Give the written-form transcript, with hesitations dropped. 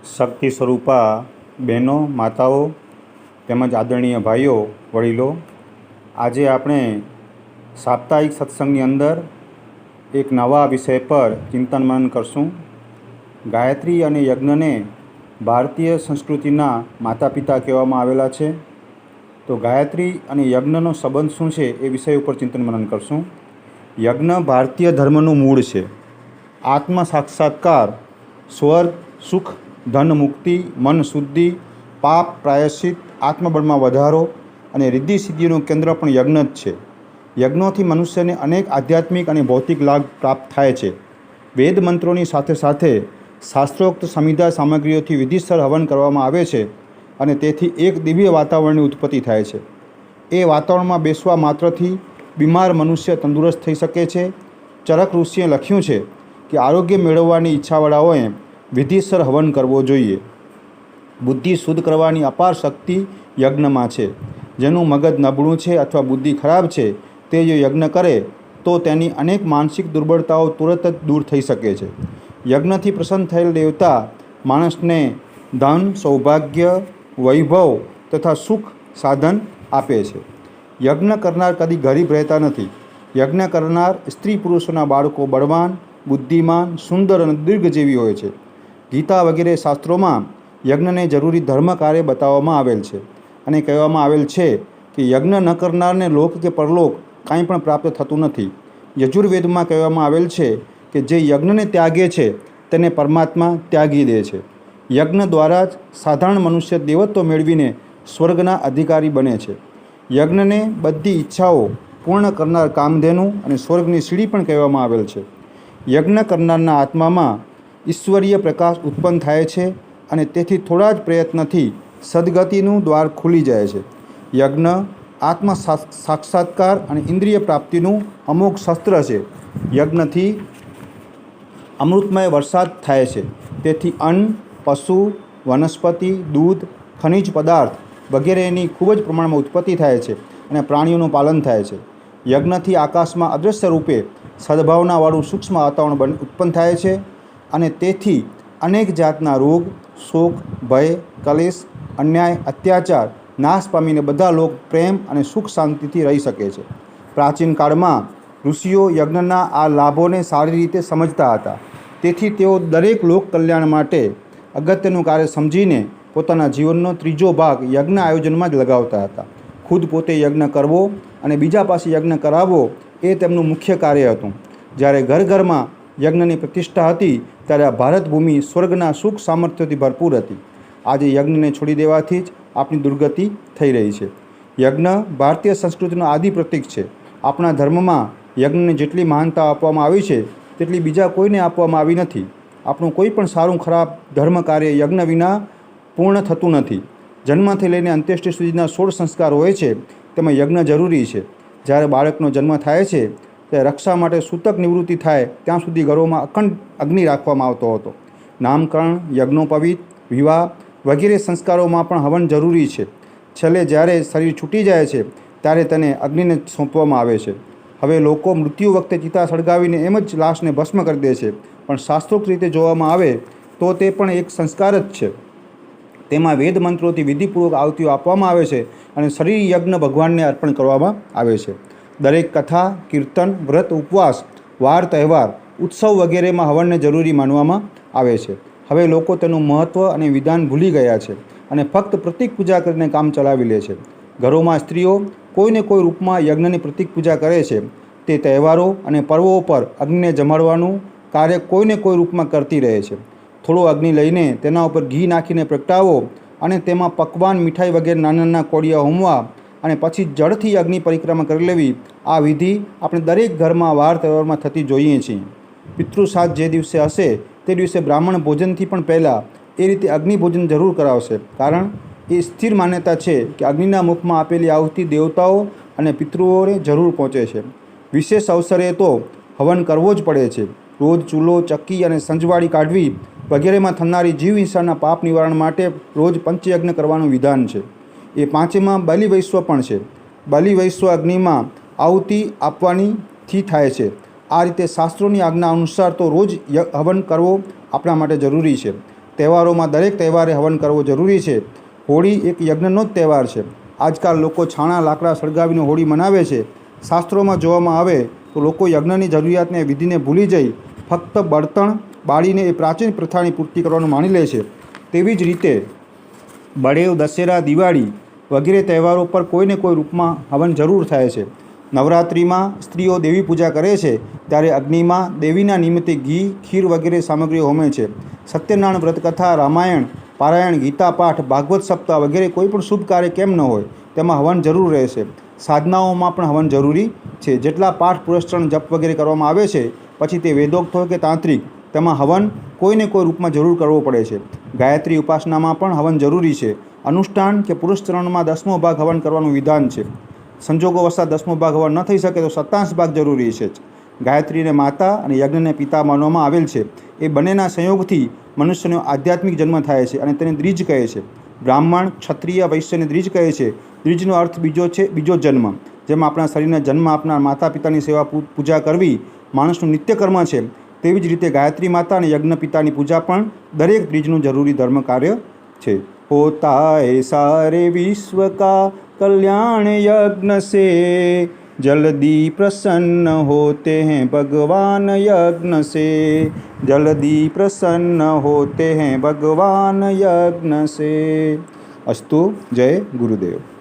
શક્તિ સ્વરૂપા બહેનો, માતાઓ તેમજ આદરણીય ભાઈઓ, વડીલો, આજે આપણે સાપ્તાહિક સત્સંગની અંદર એક નવા વિષય પર ચિંતન મનન કરશું. ગાયત્રી અને યજ્ઞને ભારતીય સંસ્કૃતિના માતા પિતા કહેવામાં આવેલા છે. તો ગાયત્રી અને યજ્ઞનો સંબંધ શું છે એ વિષય ઉપર ચિંતન મનન કરશું. યજ્ઞ ભારતીય ધર્મનું મૂળ છે. આત્મ સાક્ષાત્કાર, સ્વર્ગ, સુખ, ધન મુક્તિ, મન શુદ્ધિ, પાપ પ્રાયશ્ચિત, આત્મબળમાં વધારો અને રિદ્ધિ સિદ્ધિનું કેન્દ્ર પણ યજ્ઞ જ છે. યજ્ઞોથી મનુષ્યને અનેક આધ્યાત્મિક અને ભૌતિક લાભ પ્રાપ્ત થાય છે. વેદ મંત્રોની સાથે સાથે શાસ્ત્રોક્ત સંહિતા સામગ્રીઓથી વિધિસર હવન કરવામાં આવે છે અને તેથી એક દિવ્ય વાતાવરણની ઉત્પત્તિ થાય છે. એ વાતાવરણમાં બેસવા માત્રથી બીમાર મનુષ્ય તંદુરસ્ત થઈ શકે છે. ચરક ઋષિએ લખ્યું છે કે આરોગ્ય મેળવવાની ઈચ્છાવાળાઓએ વિધિસર હવન કરવો જોઈએ. બુદ્ધિ શુદ્ધ કરવાની અપાર શક્તિ યજ્ઞમાં છે. જેનું મગજ નબળું છે અથવા બુદ્ધિ ખરાબ છે તે જો યજ્ઞ કરે તો તેની અનેક માનસિક દુર્બળતાઓ તુરત જ દૂર થઈ શકે છે. યજ્ઞથી પ્રસન્ન થયેલ દેવતા માણસને ધન, સૌભાગ્ય, વૈભવ તથા સુખ સાધન આપે છે. યજ્ઞ કરનાર કદી ગરીબ રહેતા નથી. યજ્ઞ કરનાર સ્ત્રી પુરુષોના બાળકો બળવાન, બુદ્ધિમાન, સુંદર અને દીર્ઘજીવી હોય છે. ગીતા વગેરે શાસ્ત્રોમાં યજ્ઞને જરૂરી ધર્મ કાર્ય બતાવવામાં આવેલ છે અને કહેવામાં આવેલ છે કે યજ્ઞ ન કરનારને લોક કે પરલોક કાંઈ પણ પ્રાપ્ત થતું નથી. યજુર્વેદમાં કહેવામાં આવેલ છે કે જે યજ્ઞને ત્યાગે છે તેને પરમાત્મા ત્યાગી દે છે. યજ્ઞ દ્વારા જ સાધારણ મનુષ્ય દેવત્વ મેળવીને સ્વર્ગના અધિકારી બને છે. યજ્ઞને બધી ઈચ્છાઓ પૂર્ણ કરનાર કામધેનુ અને સ્વર્ગની સીડી પણ કહેવામાં આવેલ છે. યજ્ઞ કરનારના આત્મામાં ઈશ્વરીય પ્રકાશ ઉત્પન્ન થાય છે અને તેથી થોડા જ પ્રયત્નથી સદગતિનું દ્વાર ખુલી જાય છે. યજ્ઞ આત્મ સાક્ષાત્કાર અને ઇન્દ્રિય પ્રાપ્તિનું અમોઘ શસ્ત્ર છે. યજ્ઞથી અમૃતમય વરસાદ થાય છે. તેથી અન્ન, પશુ, વનસ્પતિ, દૂધ, ખનિજ પદાર્થ વગેરેની ખૂબ જ પ્રમાણમાં ઉત્પત્તિ થાય છે અને પ્રાણીઓનું પાલન થાય છે. યજ્ઞથી આકાશમાં અદૃશ્ય રૂપે સદભાવનાવાળું સૂક્ષ્મ વાતાવરણ ઉત્પન્ન થાય છે અને તેથી અનેક જાતના રોગ, શોક, ભય, કલેશ, અન્યાય, અત્યાચાર નાશ પામીને બધા લોક પ્રેમ અને સુખ શાંતિથી રહી શકે છે. પ્રાચીન કાળમાં ઋષિઓ યજ્ઞના આ લાભોને સારી રીતે સમજતા હતા. તેથી તેઓ દરેક લોક કલ્યાણ માટે અગત્યનું કાર્ય સમજીને પોતાના જીવનનો ત્રીજો ભાગ યજ્ઞ આયોજનમાં જ લગાવતા હતા. ખુદ પોતે યજ્ઞ કરવો અને બીજા પાસે યજ્ઞ કરાવવો એ તેમનું મુખ્ય કાર્ય હતું. જ્યારે ઘર ઘરમાં યજ્ઞની પ્રતિષ્ઠા હતી ત્યારે આ ભારત ભૂમિ સ્વર્ગના સુખ સામર્થ્યોથી ભરપૂર હતી. આજે યજ્ઞને છોડી દેવાથી જ આપણી દુર્ગતિ થઈ રહી છે. યજ્ઞ ભારતીય સંસ્કૃતિનું આદિ પ્રતીક છે. આપણા ધર્મમાં યજ્ઞને જેટલી મહાનતા આપવામાં આવી છે તેટલી બીજા કોઈને આપવામાં આવી નથી. આપણું કોઈ પણ સારું ખરાબ ધર્મ કાર્ય યજ્ઞ વિના પૂર્ણ થતું નથી. જન્મથી લઈને અંત્યેષ્ટિ સુધીના 16 સંસ્કાર હોય છે તેમાં યજ્ઞ જરૂરી છે. જ્યારે બાળકનો જન્મ થાય છે ત્યારે રક્ષા માટે સૂતક નિવૃત્તિ થાય ત્યાં સુધી ઘરોમાં અખંડ અગ્નિ રાખવામાં આવતો હતો. નામકરણ, યજ્ઞોપવિત, વિવાહ વગેરે સંસ્કારોમાં પણ હવન જરૂરી છે. છેલ્લે જ્યારે શરીર છૂટી જાય છે ત્યારે તેને અગ્નિને સોંપવામાં આવે છે. હવે લોકો મૃત્યુ વખતે ચિતા સળગાવીને એમ જ લાશને ભસ્મ કરી દે છે, પણ શાસ્ત્રોક્ત રીતે જોવામાં આવે તો તે પણ એક સંસ્કાર જ છે. તેમાં વેદ મંત્રોથી વિધિપૂર્વક આહુતિઓ આપવામાં આવે છે અને શરીર યજ્ઞ ભગવાનને અર્પણ કરવામાં આવે છે. દરેક કથા, કીર્તન, વ્રત, ઉપવાસ, વાર તહેવાર, ઉત્સવ વગેરેમાં હવનને જરૂરી માનવામાં આવે છે. હવે લોકો તેનું મહત્ત્વ અને વિધાન ભૂલી ગયા છે અને ફક્ત પ્રતિક પૂજા કરીને કામ ચલાવી લે છે. ઘરોમાં સ્ત્રીઓ કોઈને કોઈ રૂપમાં યજ્ઞની પ્રતિક પૂજા કરે છે. તે તહેવારો અને પર્વો પર અગ્નિને જમાડવાનું કાર્ય કોઈને કોઈ રૂપમાં કરતી રહે છે. થોડો અગ્નિ લઈને તેના ઉપર ઘી નાખીને પ્રગટાવો અને તેમાં પકવાન, મીઠાઈ વગેરે નાના નાના કોડિયા હોમવા અને પછી જળથી અગ્નિ પરિક્રમા કરી લેવી. આ વિધિ આપણે દરેક ઘરમાં વાર તહેવારમાં થતી જોઈએ છીએ. પિતૃશ્રાદ્ધ જે દિવસે હશે તે દિવસે બ્રાહ્મણ ભોજનથી પણ પહેલાં એ રીતે અગ્નિ ભોજન જરૂર કરાવશે. કારણ એ સ્થિર માન્યતા છે કે અગ્નિના મુખમાં આપેલી આહુતિ દેવતાઓ અને પિતૃઓને જરૂર પહોંચે છે. વિશેષ અવસરે તો હવન કરવો જ પડે છે. રોજ ચૂલો, ચક્કી અને સંજવાળી કાઢવી વગેરેમાં થનારી જીવ હિંસાના પાપ નિવારણ માટે રોજ પંચયજ્ઞ કરવાનું વિધાન છે. એ પાંચેમાં બલિવૈશ્વ પણ છે. બલિવૈશ્વ અગ્નિમાં આહુતિ આપવાનીથી થાય છે. આ રીતે શાસ્ત્રોની આજ્ઞા અનુસાર તો રોજ હવન કરવો આપણા માટે જરૂરી છે. તહેવારોમાં દરેક તહેવારે હવન કરવો જરૂરી છે. હોળી એક યજ્ઞનો જ તહેવાર છે. આજકાલ લોકો છાણા લાકડા સળગાવીને હોળી મનાવે છે. શાસ્ત્રોમાં જોવામાં આવે તો લોકો યજ્ઞની જરૂરિયાતને વિધિને ભૂલી જઈ ફક્ત બળતણ બાળીને એ પ્રાચીન પ્રથાની પૂર્તિ કરવાનું માની લે છે. તેવી જ રીતે બળેવ, દશેરા, દિવાળી વગેરે તહેવારો પર કોઈને કોઈ રૂપમાં હવન જરૂર થાય છે. નવરાત્રિમાં સ્ત્રીઓ દેવી પૂજા કરે છે ત્યારે અગ્નિમાં દેવીના નિમિત્તે ઘી, ખીર વગેરે સામગ્રીઓ હોમે છે. સત્યનારાયણ વ્રતકથા, રામાયણ પારાયણ, ગીતા પાઠ, ભાગવત સપ્તાહ વગેરે કોઈ પણ શુભ કાર્ય કેમ ન હોય તેમાં હવન જરૂર રહેશે. સાધનાઓમાં પણ હવન જરૂરી છે. જેટલા પાઠ, પુરસ્ચરણ, જપ વગેરે કરવામાં આવે છે પછી તે વેદોક્ત હોય કે તાંત્રિક, તેમાં હવન કોઈને કોઈ રૂપમાં જરૂર કરવો પડે છે. ગાયત્રી ઉપાસનામાં પણ હવન જરૂરી છે. અનુષ્ઠાન કે પુરસ્ચરણમાં 10મો ભાગ હવન કરવાનું વિધાન છે. સંજોગો વસાત 10મો ભાગ હવન ન થઈ શકે તો 27 ભાગ જરૂરી છે. ગાયત્રીને માતા અને યજ્ઞને પિતા માનવામાં આવેલ છે. એ બંનેના સંયોગથી મનુષ્યનો આધ્યાત્મિક જન્મ થાય છે અને તેને દ્વિજ કહે છે. બ્રાહ્મણ, ક્ષત્રિય, વૈશ્યને દ્વિજ કહે છે. દ્વિજનો અર્થ બીજો જન્મ. જેમાં આપણા શરીરને જન્મ આપનાર માતા પિતાની સેવા પૂજા કરવી માણસનું નિત્ય કર્મ છે, તેવી જ રીતે ગાયત્રી માતા અને યજ્ઞ પિતાની પૂજા પણ દરેક દ્વિજનું જરૂરી ધર્મ કાર્ય છે. હોતા હૈ સારે વિશ્વ કા कल्याण यज्ञ से, जल्दी प्रसन्न होते हैं भगवान यज्ञ से, जल्दी प्रसन्न होते हैं भगवान यज्ञ से. अस्तु. जय गुरुदेव.